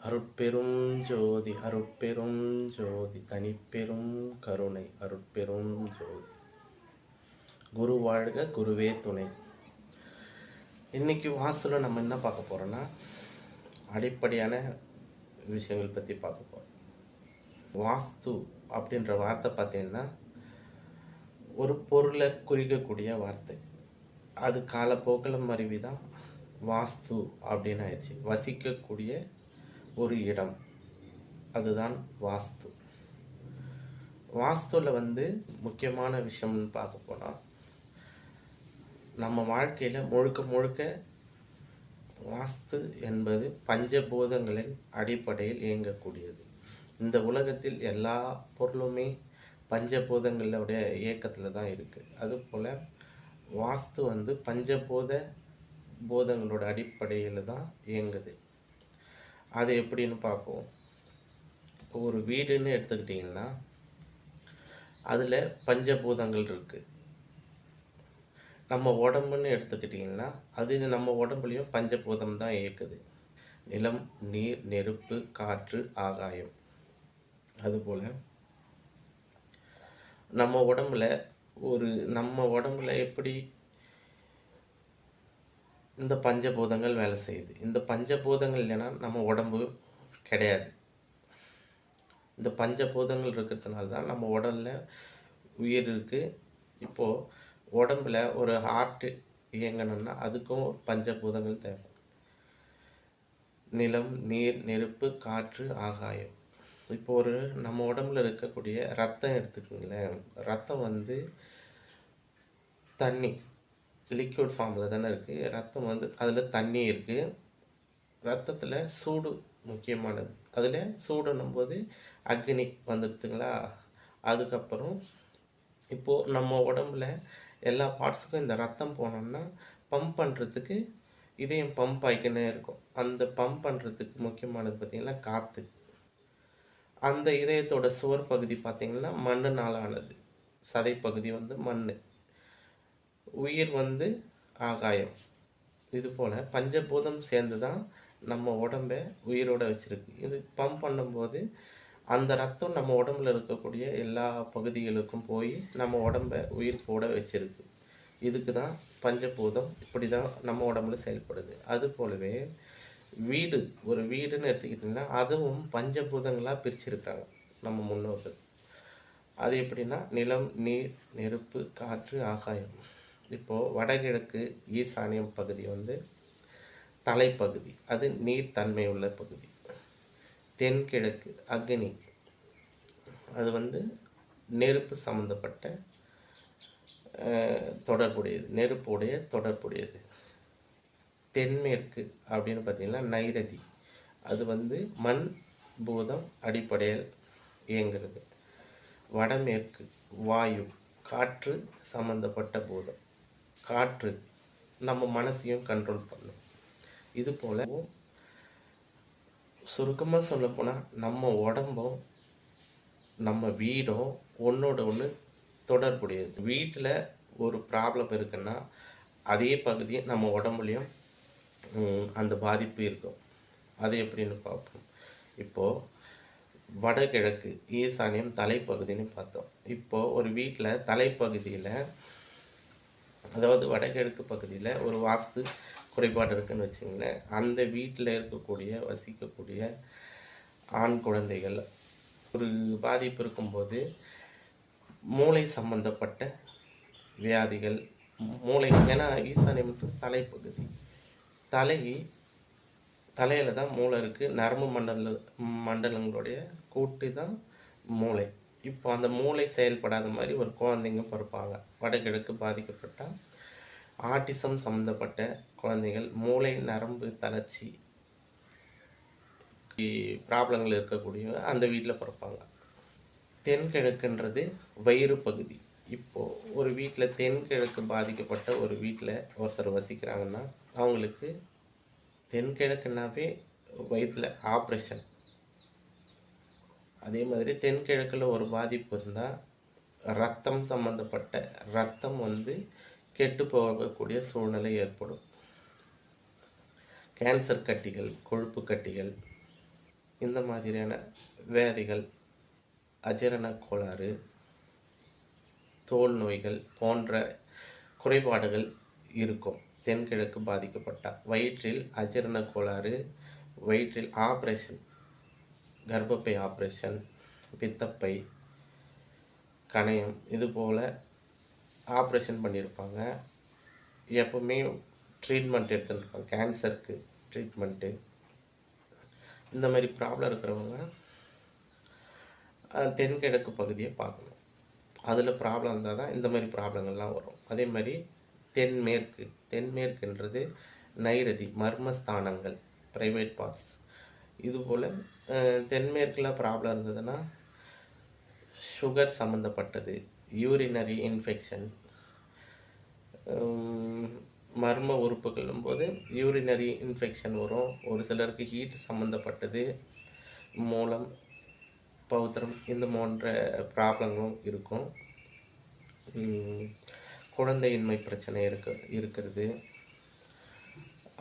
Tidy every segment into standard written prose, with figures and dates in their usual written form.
அருட்பெரும் ஜோதி அருட்பெரும் ஜோதி தனிப்பெரும் கருணை அருட்பெரும் ஜோதி. குரு வாழ்க, குருவே துணை. இன்னைக்கு வாஸ்துல நம்ம என்ன பார்க்க போறோம்னா, அடிப்படையான விஷயங்கள் பற்றி பார்க்க போறோம். வாஸ்து அப்படின்ற வார்த்தை பார்த்தீங்கன்னா ஒரு பொருளை குறிக்கக்கூடிய வார்த்தை. அது காலப்போக்கில் மருவி தான் வாஸ்து அப்படின்னு ஆயிடுச்சு. வசிக்கக்கூடிய ஒரு இடம், அதுதான் வாஸ்து. வாஸ்துவில் முக்கியமான விஷயம்னு பார்க்க போனால், நம்ம வாழ்க்கையில் முழுக்க முழுக்க வாஸ்து என்பது பஞ்சபூதங்களின் அடிப்படையில் இயங்கக்கூடியது. இந்த உலகத்தில் எல்லா பொருளுமே பஞ்சபூதங்களுடைய இயக்கத்தில் தான் இருக்குது. அதுபோல் வாஸ்து பூதங்களோட அடிப்படையில் தான் இயங்குது. அது எப்படின்னு பார்ப்போம். இப்போ ஒரு வீடுன்னு எடுத்துக்கிட்டிங்கன்னா அதில் பஞ்சபூதங்கள் இருக்குது. நம்ம உடம்புன்னு எடுத்துக்கிட்டிங்கன்னா அது நம்ம உடம்புலையும் பஞ்சபூதம் தான் இயக்குது. நிலம், நீர், நெருப்பு, காற்று, ஆகாயம். அதுபோல் நம்ம உடம்புல எப்படி இந்த பஞ்சபூதங்கள் வேலை செய்யுது. இந்த பஞ்சபூதங்கள் இல்லைன்னா நம்ம உடம்பு கிடையாது. இந்த பஞ்சபூதங்கள் இருக்கிறதுனால தான் நம்ம உடலில் உயிர் இருக்குது. இப்போது உடம்புல ஒரு ஹார்ட்டு இயங்கணும்னா அதுக்கும் ஒரு பஞ்சபூதங்கள் தேவை. நிலம், நீர், நெருப்பு, காற்று, ஆகாயம். இப்போ நம்ம உடம்புல இருக்கக்கூடிய ரத்தம் எடுத்துக்கோங்களேன். ரத்தம் தண்ணி, லிக்விட் ஃபார்மில் தானே இருக்குது. ரத்தம் அதில் தண்ணி இருக்குது. ரத்தத்தில் சூடு முக்கியமானது. அதில் சூடுன்னும் போது அக்னி வந்துடுதுங்களா. அதுக்கப்புறம் இப்போது நம்ம உடம்புல எல்லா பார்ட்ஸுக்கும் இந்த ரத்தம் போனோம்னா பம்ப் பண்ணுறதுக்கு இதயம் பம்ப் ஆகிக்கினே இருக்கும். அந்த பம்ப் பண்ணுறதுக்கு முக்கியமானது பார்த்திங்கன்னா காற்று. அந்த இதயத்தோட சுவர் பகுதி பார்த்திங்கன்னா மண்ணுனால் ஆனது. சதைப்பகுதி மண். உயிர் ஆகாயம். இது போல் பஞ்சபூதம் சேர்ந்து தான் நம்ம உடம்பை உயிரோடு வச்சுருக்கு. இது பம்ப் பண்ணும்போது அந்த ரத்தம் நம்ம உடம்புல இருக்கக்கூடிய எல்லா பகுதிகளுக்கும் போய் நம்ம உடம்பை உயிர் கூட வச்சுருக்கு. இதுக்கு தான் பஞ்சபூதம் இப்படி தான் நம்ம உடம்புல செயல்படுது. அது போலவே ஒரு வீடுன்னு எடுத்துக்கிட்டிங்கன்னா அதுவும் பஞ்சபூதங்களாக பிரிச்சிருக்காங்க நம்ம முன்னோர்கள். அது எப்படின்னா நிலம், நீர், நெருப்பு, காற்று, ஆகாயம். இப்போது வடகிழக்கு ஈசானியம் பகுதி தலைப்பகுதி, அது நீர் தன்மை உள்ள பகுதி. தென்கிழக்கு அக்னி, அது நெருப்பு சம்மந்தப்பட்ட நெருப்புடைய தொடர்புடையது. தென்மேற்கு அப்படின்னு பார்த்திங்கன்னா நைரதி, அது மண் பூதம் அடிப்படையில் இயங்குறது. வடமேற்கு வாயு, காற்று சம்மந்தப்பட்ட பூதம். காற்று நம்ம மனசையும் கண்ட்ரோல் பண்ணும். இது போல் சுருக்கமாக சொல்லப்போனால் நம்ம உடம்பும் நம்ம வீடும் ஒன்றோட ஒன்று தொடர்புடையது. வீட்டில் ஒரு ப்ராப்ளம் இருக்குன்னா அதே பகுதி நம்ம உடம்புலையும் அந்த பாதிப்பு இருக்கும். அது எப்படின்னு பார்ப்போம். இப்போது வடகிழக்கு ஈசானியம் தலைப்பகுதின்னு பார்த்தோம். இப்போது ஒரு வீட்டில் தலைப்பகுதியில், அதாவது வடகிழக்கு பகுதியில் ஒரு வாஸ்து குறைபாடு இருக்குதுன்னு வச்சுங்களேன். அந்த வீட்டில் வசிக்கக்கூடிய ஆண் குழந்தைகள் ஒரு பாதிப்பு இருக்கும்போது மூளை சம்பந்தப்பட்ட வியாதிகள், ஏன்னா ஈசானியம் தலைப்பகுதி, தலையில் தான் மூளை இருக்குது. நரம்பு மண்டலங்களுடைய கூட்டு தான் மூளை. இப்போ அந்த மூளை செயல்படாத மாதிரி ஒரு குழந்தைங்க பிறப்பாங்க. வடகிழக்கு பாதிக்கப்பட்டால் ஆட்டிசம் சம்மந்தப்பட்ட குழந்தைகள், மூளை நரம்பு தளர்ச்சி ப்ராப்ளங்கள் இருக்கக்கூடிய அந்த வீட்டில் பிறப்பாங்க. தென்கிழக்குன்றது வயிறு பகுதி. இப்போது ஒரு வீட்டில் தென்கிழக்கு பாதிக்கப்பட்ட ஒரு வீட்டில் ஒருத்தர் வசிக்கிறாங்கன்னா அவங்களுக்கு தென்கிழக்குனாவே வயிற்றில் ஆப்ரேஷன். அதே மாதிரி தென்கிழக்கில் ஒரு பாதிப்பு இருந்தால் ரத்தம் சம்மந்தப்பட்ட ரத்தம் கெட்டு போகக்கூடிய சூழ்நிலை ஏற்படும். கேன்சர் கட்டிகள், கொழுப்பு கட்டிகள், இந்த மாதிரியான வியாதிகள், அஜீரண கோளாறு, தோல் நோய்கள் போன்ற குறைபாடுகள் இருக்கும். தென்கிழக்கு பாதிக்கப்பட்டால் வயிற்றில் அஜீரண கோளாறு, வயிற்றில் ஆப்ரேஷன், கர்ப்பப்பை ஆப்ரேஷன், பித்தப்பை, கணையம் இது போல் ஆப்ரேஷன் பண்ணியிருப்பாங்க. எப்பவுமே ட்ரீட்மெண்ட் எடுத்துருப்பாங்க. கேன்சருக்கு ட்ரீட்மெண்ட்டு, இந்த மாதிரி ப்ராப்ளம் இருக்கிறவங்க தென்கிழக்கு பகுதியை பார்க்கணும். அதில் ப்ராப்ளம் இருந்தால் தான் இந்த மாதிரி ப்ராப்ளங்கள்லாம் வரும். அதே மாதிரி தென்மேற்குன்றது நைரதி, மர்மஸ்தானங்கள், ப்ரைவேட் பார்ட்ஸ். இதுபோல் தென்மேற்கில் ப்ராப்ளம் இருந்ததுன்னா சுகர் சம்மந்தப்பட்டது, யூரினரி இன்ஃபெக்ஷன், மர்ம உறுப்புகளும் போது யூரினரி இன்ஃபெக்ஷன் வரும். ஒரு சிலருக்கு ஹீட் சம்மந்தப்பட்டது, மூலம், பௌத்திரம் இந்த போன்ற ப்ராப்ளங்களும் இருக்கும். குழந்தையின்மை பிரச்சனை இருக்கிறது.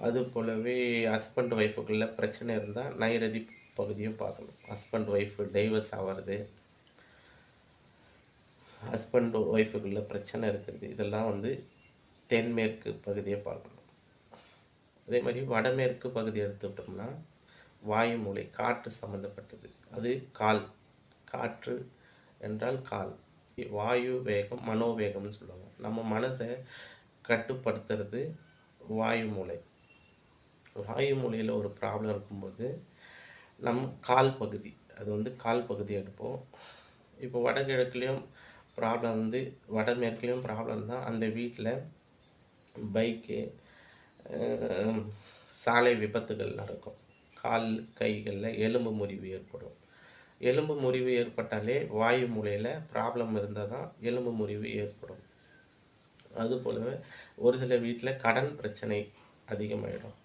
அது போலவே ஹஸ்பண்ட் ஒய்ஃபுக்குள்ள பிரச்சனை இருந்தால் நைரதி பகுதியும் பார்க்கணும். ஹஸ்பண்ட் ஒய்ஃபு டைவர்ஸ் ஆகிறது, ஹஸ்பண்ட் ஒய்ஃபுக்குள்ள பிரச்சனை இருக்கிறது, இதெல்லாம் தென்மேற்கு பகுதியை பார்க்கணும். அதே மாதிரி வடமேற்கு பகுதி எடுத்துக்கிட்டோம்னா வாயு மூலை, காற்று சம்மந்தப்பட்டது. அது கால், காற்று என்றால் கால். வாயு வேகம், மனோவேகம்னு சொல்லுவாங்க. நம்ம மனதை கட்டுப்படுத்துறது வாயு மூலை. வாயு மூலையில் ஒரு ப்ராப்ளம் இருக்கும்போது கால் பகுதி, அது கால் பகுதி எடுப்போம். இப்போ வடகிழக்குலேயும் ப்ராப்ளம் வடமேற்குலேயும் ப்ராப்ளம் தான். அந்த வீட்டில் பைக்கு, சாலை விபத்துகள் நடக்கும். கால் கைகளில் எலும்பு முறிவு ஏற்படும். எலும்பு முறிவு ஏற்பட்டாலே வாயு மூலையில் ப்ராப்ளம் இருந்தால் தான் எலும்பு முறிவு ஏற்படும். அதுபோலவே ஒரு சில வீட்டில் கடன் பிரச்சனை அதிகமாகிடும்.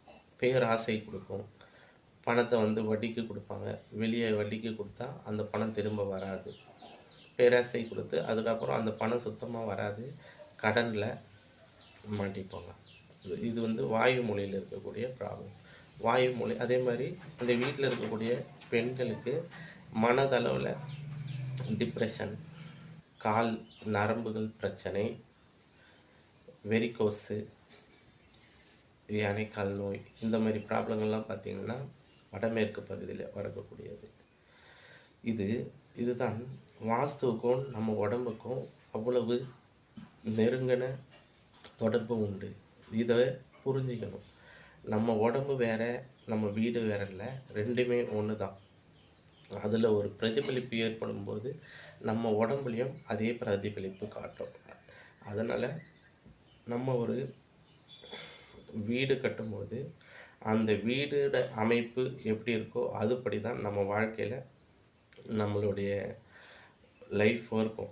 பேராசை கொடுக்கும். பணத்தை வட்டிக்கு கொடுப்பாங்க. வெளியே வட்டிக்கு கொடுத்தா அந்த பணம் திரும்ப வராது. பேராசை கொடுத்து அதுக்கப்புறம் அந்த பணம் சுத்தமாக வராது. கடனில் மாட்டிப்பாங்க. இது வாயு மூலையில் இருக்கக்கூடிய ப்ராப்ளம். வாயு மூலை. அதே மாதிரி அந்த வீட்டில் இருக்கக்கூடிய பெண்களுக்கு மனதளவில் டிப்ரெஷன், கால் நரம்புகள் பிரச்சனை, வெரிகோஸு, யானைக்கால் நோய், இந்த மாதிரி ப்ராப்ளங்கள்லாம் பார்த்திங்கன்னா வடமேற்கு பகுதியில் வரக்கூடியது. இதுதான் வாஸ்துவுக்கும் நம்ம உடம்புக்கும் அவ்வளவு நெருங்கின தொடர்பு உண்டு. இதை புரிஞ்சிக்கணும். நம்ம உடம்பு வேற, நம்ம வீடு வேற இல்லை, ரெண்டுமே ஒன்று தான். அதில் ஒரு பிரதிபலிப்பு ஏற்படும் போது நம்ம உடம்புலையும் அதே பிரதிபலிப்பு காட்டும். அதனால் நம்ம ஒரு வீடு கட்டும்போது அந்த வீடோட அமைப்பு எப்படி இருக்கோ அதுபடி தான் நம்ம வாழ்க்கையில் நம்மளுடைய லைஃப் இருக்கும்.